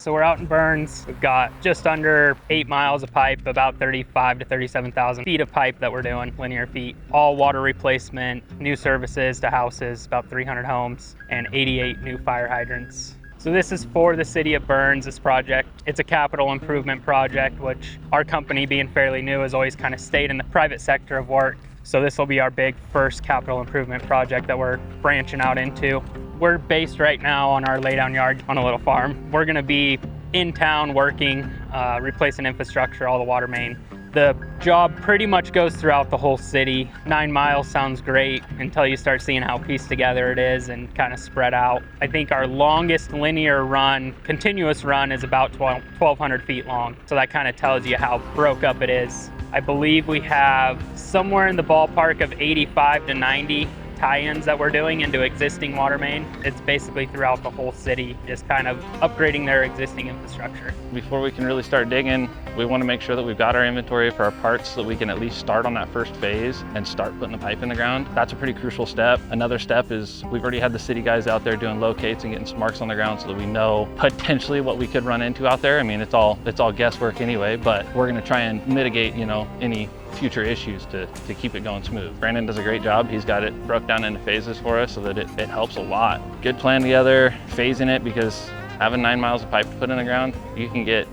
So we're out in Burns. We've got just under 8 miles of pipe, about 35 to 37,000 feet of pipe that we're doing, linear feet. All water replacement, new services to houses, about 300 homes, and 88 new fire hydrants. So this is for the city of Burns, this project. It's a capital improvement project, which our company, being fairly new, has always kind of stayed in the private sector of work. So this will be our big first capital improvement project that we're branching out into. We're based right now on our laydown yard on a little farm. We're gonna be in town working, replacing infrastructure, all the water main. The job pretty much goes throughout the whole city. 9 miles sounds great until you start seeing how pieced together it is and kind of spread out. I think our longest linear run, continuous run, is about 1,200 feet long. So that kind of tells you how broke up it is. I believe we have somewhere in the ballpark of 85 to 90 tie-ins that we're doing into existing water main. It's basically throughout the whole city, just kind of upgrading their existing infrastructure. Before we can really start digging, we want to make sure that we've got our inventory for our parts so that we can at least start on that first phase and start putting the pipe in the ground. That's a pretty crucial step. Another step is we've already had the city guys out there doing locates and getting some marks on the ground so that we know potentially what we could run into out there. I mean, it's all guesswork anyway, but we're going to try and mitigate, any future issues to keep it going smooth. Brandon does a great job. He's got it broke down into phases for us so that it helps a lot. Good plan together, phasing it, because having 9 miles of pipe to put in the ground, you can get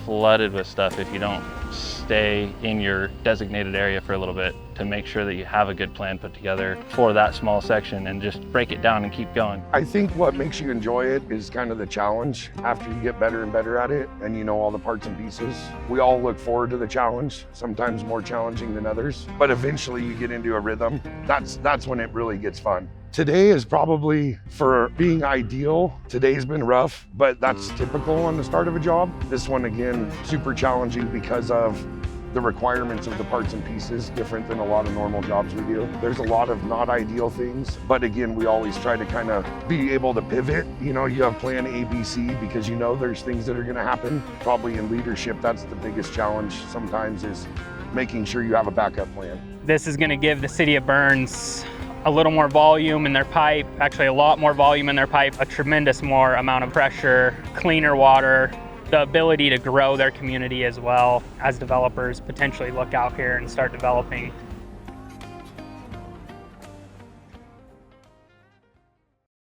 flooded with stuff if you don't stay in your designated area for a little bit to make sure that you have a good plan put together for that small section and just break it down and keep going. I think what makes you enjoy it is kind of the challenge after you get better and better at it and you know all the parts and pieces. We all look forward to the challenge, sometimes more challenging than others, but eventually you get into a rhythm. That's when it really gets fun. Today is probably, for being ideal, today's been rough, but that's typical on the start of a job. This one, again, super challenging because of the requirements of the parts and pieces, different than a lot of normal jobs we do. There's a lot of not ideal things, but again, we always try to kind of be able to pivot. You have plan A, B, C, because there's things that are gonna happen. Probably in leadership, that's the biggest challenge sometimes, is making sure you have a backup plan. This is gonna give the city of Burns a little more volume in their pipe, actually a lot more volume in their pipe, a tremendous more amount of pressure, cleaner water, the ability to grow their community as well as developers potentially look out here and start developing